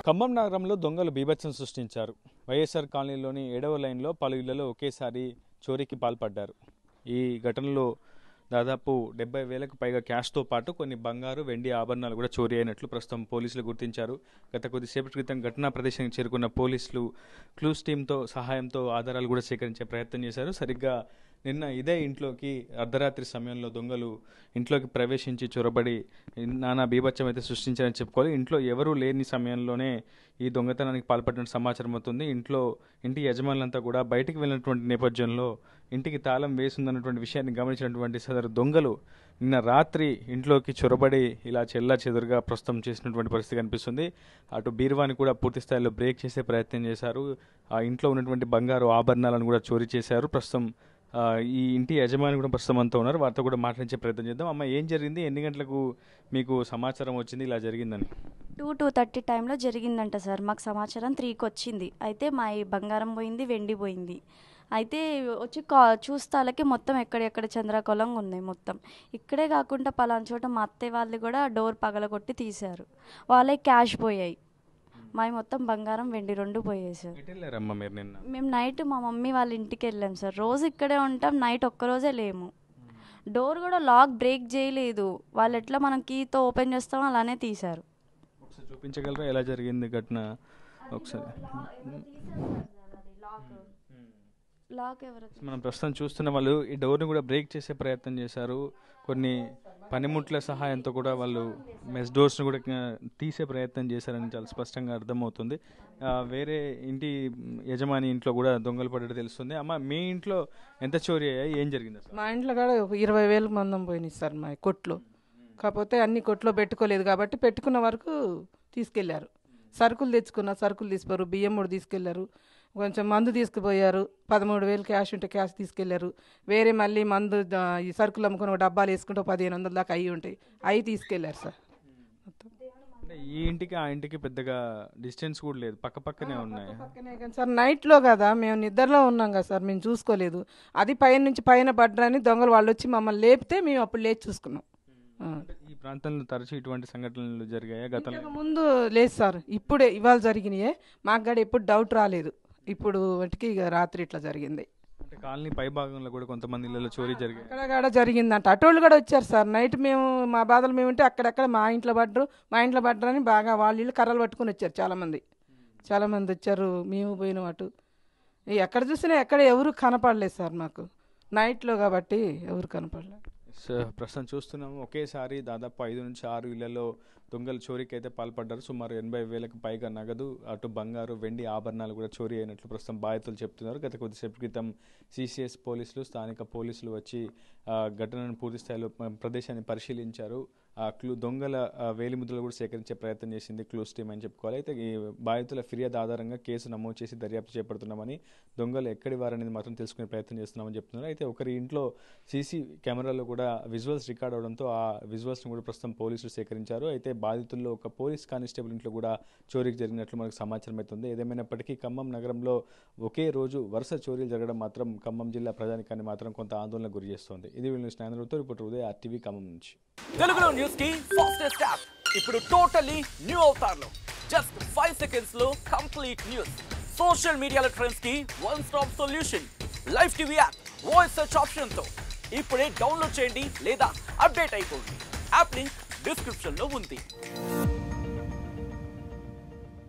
ఖమ్మం నగరంలో దొంగలు బీభత్సం సృష్టించారు. వైఎస్ఆర్ కాలనీలోని 7వ లైన్లో పలు ఇళ్లలో ఒకేసారి చోరీకి పాల్పడ్డారు. ఈ ఘటనలో దాదాపు 70,000కు పైగా క్యాష్తో పాటు కొన్ని బంగారు, వెండి ఆభరణాలు కూడా చోరీ అయినట్లు ప్రస్తుతం పోలీసులు గుర్తించారు. గత కొద్దిసేపటి క్రితం ఘటనా ప్రదేశానికి చేరుకున్న పోలీసులు క్లూస్ టీంతో సహాయంతో ఆధారాలు కూడా సేకరించే ప్రయత్నం చేశారు. సరిగ్గా నిన్న ఇదే ఇంట్లోకి అర్ధరాత్రి సమయంలో దొంగలు ఇంట్లోకి ప్రవేశించి చొరబడి నానా బీభత్సం అయితే సృష్టించారని చెప్పుకోవాలి. ఇంట్లో ఎవరూ లేని సమయంలోనే ఈ దొంగతనానికి పాల్పడిన సమాచారం అవుతుంది. ఇంటి యజమానులంతా కూడా బయటికి వెళ్ళినటువంటి నేపథ్యంలో ఇంటికి తాళం వేసిందన్నటువంటి విషయాన్ని గమనించినటువంటి సదరు దొంగలు నిన్న రాత్రి ఇంట్లోకి చొరబడి ఇలా చెల్లా చెదురుగా ప్రస్తుతం చేసినటువంటి పరిస్థితి కనిపిస్తుంది. అటు బీరువాని కూడా పూర్తి స్థాయిలో బ్రేక్ చేసే ప్రయత్నం చేశారు. ఆ ఇంట్లో ఉన్నటువంటి బంగారు ఆభరణాలను కూడా చోరీ చేశారు. ప్రస్తుతం ఈ ఇంటి యజమాని కూడా ప్రస్తుతం అంతా ఉన్నారు. వారితో కూడా మాట్లాడించే ప్రయత్నం చేద్దాం. అమ్మ, ఏం జరిగింది? ఎన్ని గంటలకు మీకు సమాచారం వచ్చింది ఇలా జరిగిందని? 2:30 టైంలో జరిగిందంట సార్. మాకు సమాచారం 3కి వచ్చింది. అయితే మా బంగారం పోయింది, వెండి పోయింది. అయితే వచ్చి చూస్తాలకి మొత్తం ఎక్కడెక్కడ చంద్రకోలంగా ఉన్నాయి మొత్తం. ఇక్కడే కాకుండా పలానా చోట మా అత్తయ్య వాళ్ళు కూడా డోర్ పగలగొట్టి తీశారు. వాళ్ళే క్యాష్ పోయాయి. మావి మొత్తం బంగారం, వెండి 2 పోయాయి సార్. మేము నైట్ మా మమ్మీ వాళ్ళ ఇంటికి వెళ్ళాం సార్. రోజు ఇక్కడే ఉంటాం, నైట్ ఒక్కరోజే లేము. డోర్ కూడా లాక్ బ్రేక్ చేయలేదు. వాళ్ళు ఎట్లా మనం కీతో ఓపెన్ చేస్తామో అలానే తీశారు. ఒకసారి చూపించగలరా ఎలా జరిగింది ఘటన? ఒకసారి మనం ప్రస్తుతం చూస్తున్న వాళ్ళు ఈ డోర్ని కూడా బ్రేక్ చేసే ప్రయత్నం చేశారు. కొన్ని పనిముట్ల సహాయంతో కూడా వాళ్ళు మెస్ డోర్స్ని కూడా తీసే ప్రయత్నం చేశారని చాలా స్పష్టంగా అర్థమవుతుంది. వేరే ఇంటి యజమాని ఇంట్లో కూడా దొంగలు పడ్డట్టు తెలుస్తుంది. అమ్మ, మీ ఇంట్లో ఎంత చోరీ అయ్యాయి? ఏం జరిగింది? మా ఇంట్లో కూడా 20,000 మందం పోయినాయి సార్ మా కొట్లో. కాకపోతే అన్ని కొట్లో పెట్టుకోలేదు కాబట్టి పెట్టుకున్న వరకు తీసుకెళ్లారు. సరుకులు తీసిపోయారు. బియ్యం కూడా తీసుకెళ్లారు. కొంచెం మందు తీసుకుపోయారు. 13,000 క్యాష్ ఉంటే క్యాష్ తీసుకెళ్లారు. వేరే మళ్ళీ మందు ఈ సరుకులు అమ్ముకుని డబ్బాలు వేసుకుంటే 1,500 దాకా అయ్యి ఉంటాయి, అవి తీసుకెళ్లారు సార్. ఈ ఇంటికి ఆ ఇంటికి పెద్దగా డిస్టెన్స్ కూడా లేదు, పక్కనే ఉన్నాయి. పక్కనే కానీ సార్ నైట్లో కదా, మేము నిద్రలో ఉన్నాం కదా సార్, మేము చూసుకోలేదు. అది పైన పడ్డరని దొంగలు వాళ్ళు వచ్చి మమ్మల్ని లేపితే మేము అప్పుడు లేచి చూసుకున్నాం. ఈ ప్రాంతంలో తరచూ ఇటువంటి సంఘటనలు జరిగాయా గతంలో? ముందు లేదు సార్, ఇవాళ జరిగినాయే. మాకు కూడా ఎప్పుడు డౌట్ రాలేదు. ఇప్పుడు వాటికి రాత్రి ఇట్లా జరిగింది. కాలనీ పై భాగంలో కూడా కొంతమంది ఇళ్ళలో చోరీ జరిగింది. అక్కడ జరిగిందంట. అటోళ్ళు కూడా వచ్చారు సార్. నైట్ మేము మా బాధలు మేము ఉంటే అక్కడక్కడ మా ఇంట్లో పడ్డరని బాగా వాళ్ళ ఇల్లు కర్రలు పట్టుకుని వచ్చారు. చాలా మంది వచ్చారు. మేము పోయినాం అటు. ఎక్కడ చూసినా ఎవరు కనపడలేదు సార్ మాకు. నైట్లో కాబట్టి ఎవరు కనపడలేదు. ప్రస్తుతం చూస్తున్నాము, ఒకేసారి దాదాపు 5 నుంచి 6 ఇళ్లలో దొంగలు చోరీకి అయితే పాల్పడ్డారు. సుమారు 80,000కు పైగా నగదు, అటు బంగారు, వెండి ఆభరణాలు కూడా చోరీ అయినట్లు ప్రస్తుతం బాధితులు చెప్తున్నారు. గత కొద్దిసేపు క్రితం సిసిఎస్ పోలీసులు, స్థానిక పోలీసులు వచ్చి ఘటనను పూర్తి స్థాయిలో ప్రదేశాన్ని పరిశీలించారు. దొంగల వేలిముద్రలు కూడా సేకరించే ప్రయత్నం చేసింది క్లూస్ టీమ్ అని చెప్పుకోవాలి. అయితే ఈ బాధితుల ఫిర్యాదు ఆధారంగా కేసు నమోదు చేసి దర్యాప్తు చేపడుతున్నామని, దొంగలు ఎక్కడి వారనేది మాత్రం తెలుసుకునే ప్రయత్నం చేస్తున్నామని చెప్తున్నారు. అయితే ఒకరి ఇంట్లో సీసీ కెమెరాలో కూడా విజువల్స్ రికార్డ్ అవడంతో ఆ విజువల్స్ను కూడా ప్రస్తుతం పోలీసులు సేకరించారు. అయితే బాధితుల్లో ఒక పోలీస్ కానిస్టేబుల్ ఇంట్లో కూడా చోరీకి జరిగినట్లు మనకు సమాచారం అవుతుంది. ఏదేమైనప్పటికీ ఖమ్మం నగరంలో ఒకే రోజు వరుస చోరీలు జరగడం మాత్రం ఖమ్మం జిల్లా ప్రజానికాన్ని మాత్రం కొంత ఆందోళనకు గురి చేస్తోంది. ఇది news 9 reporter Uday, RTV Khammam నుంచి. తెలుగులో న్యూస్ కి ఫాస్టెస్ట్ యాప్ ఇప్పుడు టోటలీ న్యూ అవతార్లో జస్ట్ 5 సెకండ్స్ లో కంప్లీట్ న్యూస్. సోషల్ మీడియాలో ట్రెండ్స్ కి one stop solution. Live TV app voice search option తో ఇప్పుడే డౌన్లోడ్ చేయండి లేదా అప్డేట్ అయిపోండి. యాప్ లింక్ డిస్క్రిప్షన్ లో ఉంది.